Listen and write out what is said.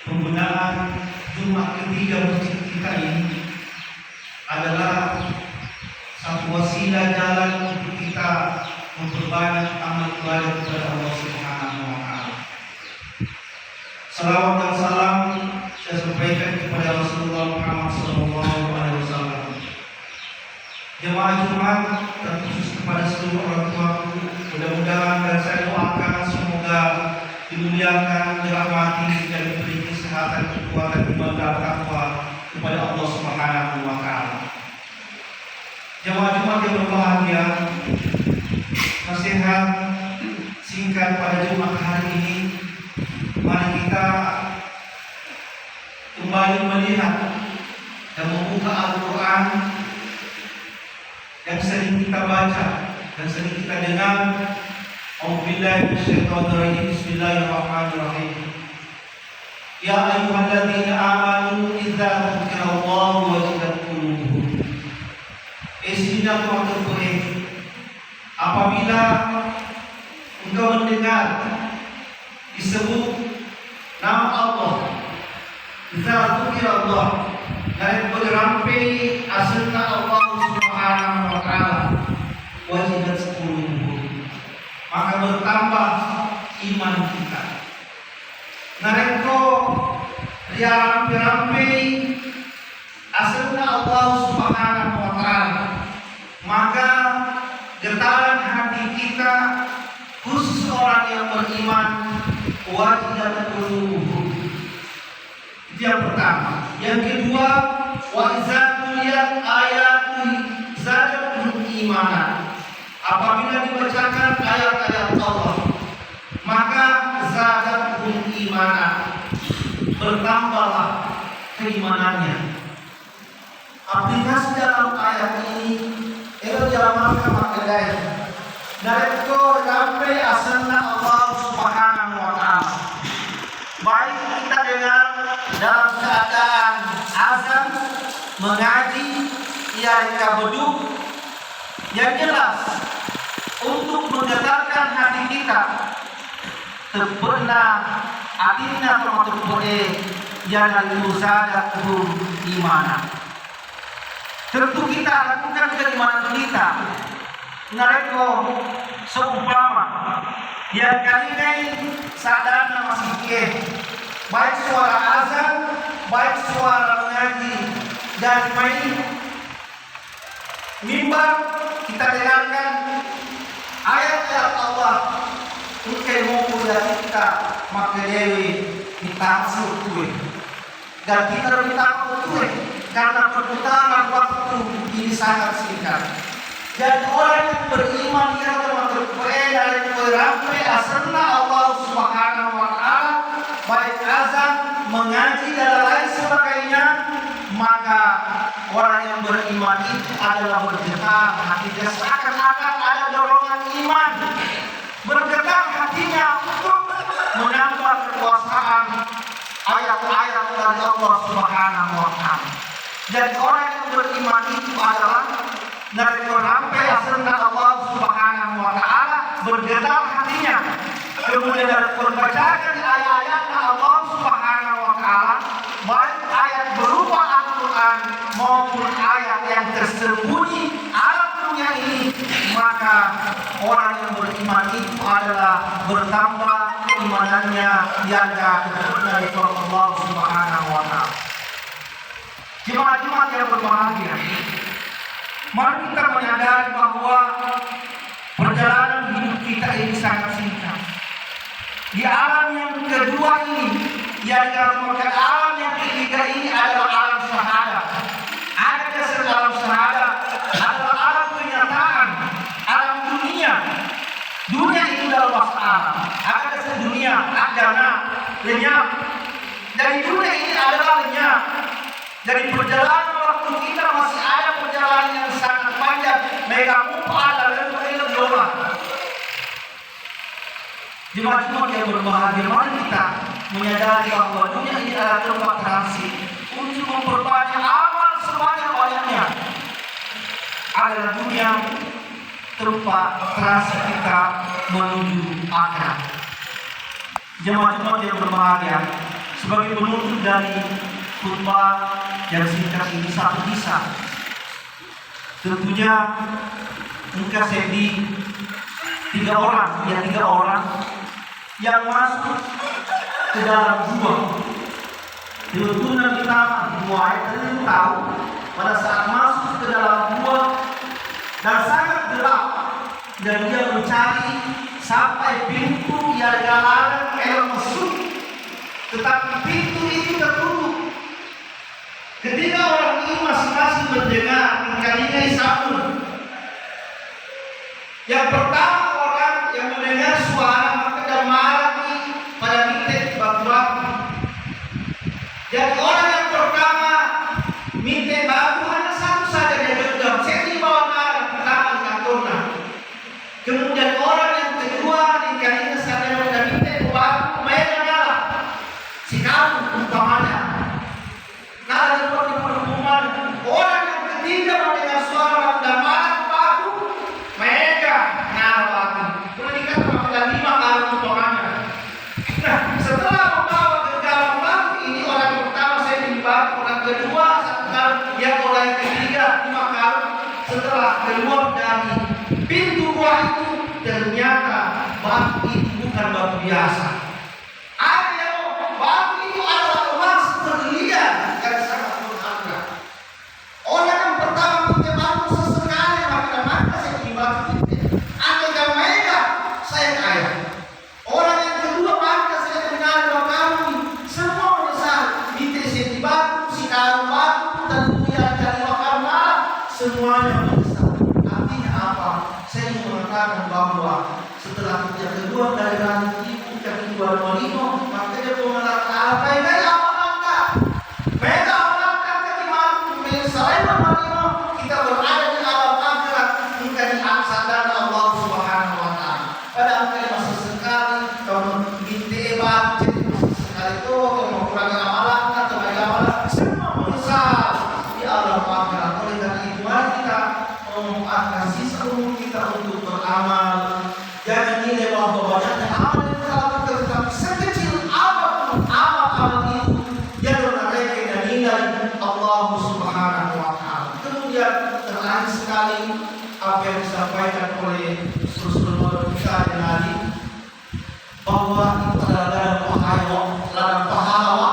Penggunaan Jumat ketiga masjid kita ini adalah satu wasilah jalan untuk kita memperbanyak amal ibadah kepada Allah Subhanahu wa Ta'ala. Salawat dan salam saya sampaikan kepada Rasulullah Muhammad SAW. Jemaah Jumat terkhusus kepada seluruh orang tuaku, mudah-mudahan dan saya doakan semoga dimuliakan, dirahmati dan diberi kesehatan, kekuatan, ibadah, takwa kepada Allah Subhanahu wa Ta'ala. Jemaah Jumat yang berbahagia, nasihat singkat pada Jumat hari ini, mari kita kembali melihat dan membuka Al-Quran yang sering kita baca dan sering kita dengar. A'udzubillahi minasyaitonir rajim. Bismillahirrahmanirrahim. Ya ayyuhalladzina amanu idza dzukirallahu wajilat qulubukum. Isinya terkait apabila engkau mendengar disebut nama Allah, idza dzukirallah, dan berampai asma Allah Subhanahu wa Ta'ala, wajilat qulubukum, maka bertambah iman kita. Nareko rampai asma Allah Subhanahu wa Ta'ala, maka getaran hati kita, khusus orang yang beriman, wajilat qulubuhum. Itu yang pertama. Yang kedua, wa iza tuliyat ayatu zadatuhum imanan. Apabila dibacakan ayat-ayat Allah, maka zadatuhum imanan, bertambahlah keimanannya. Aplikasi dalam ayat ini itu diamalkan maknanya. Nareko sampai asana Allah Subhanahu wa Ta'ala. Baik kita dengar dalam keadaan azan, mengaji, ia beduk, yang jelas untuk menggetarkan hati kita. Terpernah hatinya termasuk boleh jangan lusadatuhum imanan. Tentu kita lakukan keimanan kita. Nareko seumpama yang kali ini sadana masih keh, baik suara azan, baik suara mengaji dan main mimbar, kita dengarkan ayat-ayat Allah. Mungkin mau dari kita maka dewi kita suruh dan kita minta utuh karena perputaran waktu ini sangat singkat. Dan orang yang beriman dia termasuk dari berampai asana Allah Subhanahu wa Ta'ala, baik azan, mengaji dan lain sebagainya, maka orang yang beriman itu adalah bergetar hatinya, seakan-akan ada dorongan iman, bergetar hatinya untuk menambah kekuasaan ayat-ayat dari Allah Subhanahu wa Ta'ala. Dan orang yang beriman itu adalah dari sampai asana Allah Subhanahu wa Ta'ala, bergetar hatinya. Kemudian dari membacakan ayat-ayat Allah Subhanahu wa Ta'ala, baik ayat berupa Al-Quran maupun ayat yang tersembunyi alam dunia ini, maka orang yang beriman itu adalah bertambah keimanannya jaga dari Allah Subhanahu wa Ta'ala. Jemaah-jemaah yang berbahagia, mari kita menyadari bahwa perjalanan hidup kita ini sangat singkat. Di alam yang kedua ini, yang dinamakan alam yang ketiga ini adalah alam syahadat. Ada dasar alam syahadat, adalah alam kenyataan, alam dunia. Dunia itu dalam bahasa alam. Ada dasar dunia, agama, lenyap. Dari dunia ini adalah lenyap. Dari perjalanan waktu kita masih ada perjalanan yang sangat panjang. Mega mumpah dan lebih. Jemaah-jemaah yang berbahagia, mari kita menyadari bahwa dunia ini adalah tempat transit untuk memperbanyak amal sebanyak-banyaknya. Adalah dunia tempat transit kita menuju akhirat. Jemaah-jemaah yang berbahagia, sebagai penutup dari khutbah yang singkat ini satu kisah. Tentunya engkau sedih tiga orang yang masuk ke dalam gua. Diutunan di taman di gua itu tahu pada saat masuk ke dalam gua dan sangat gelap dan dia mencari sampai pintu yang dilarang masuk, tetapi pintu itu tertutup. Ketika orang ini masing-masing mendengar kalinya sabun. Yang pertama orang yang mendengar suara maka dia marah pada minta batu-batu. Dan orang yang pertama minta batu hanya satu saja dia genggam. Saya bawa marah pertama di kantornya. Kemudian orang yang kedua kalinya sadar dia minta batu mereka nyala. Si kamu umpamanya. Kalau seperti perhubungan orang yang ketiga mendengar suara dan marah batu mereka nyala batu. Boleh dikatakan apabila 5 kali umpamanya. Nah, setelah membawa genggaman batu ini orang pertama saya dibatu, orang kedua satu kali, yang orang yang ketiga 5 kali. Setelah keluar dari pintu gua itu ternyata batu itu bukan batu biasa. Ada yang batu itu adalah emas berlian yang sangat berharga. Orang yang pertama minta batu sesekali maka saya dibatu itu. Andaikan mereka saya kaya. Orang yang kedua maka saya dengar bahwa kami semua menyesal. Minta saya dibatu, si karu batu dan yang dari wakar malam semuanya menyesal. Artinya apa? Saya ingin mengatakan bahwa setelah yang kedua dari langit itu yang kedua Molino, maka dia mengenal apa yang dari amalkan. Mereka amalkan keimanan selain Molino kita berada di alam akhirat menjadi aksana Allah Subhanahu Wa Taala. Padahal kita masih sekali kalau minta hebat sekali itu kalau kurang amalan atau banyak amalan semua menyesal di alam akhirat. Oleh karena itu mari kita memanfaatkan sisa umur kita untuk beramal. Jangan nilai bahwa banyaknya amal yang telah kita tetapi sekecil apapun amal itu yang menarik dan nilai Allah Subhanahu Wa Taala. Kemudian terakhir sekali apa yang disampaikan oleh Rasulullah kita yang tadi bahwa itu adalah ladang pahala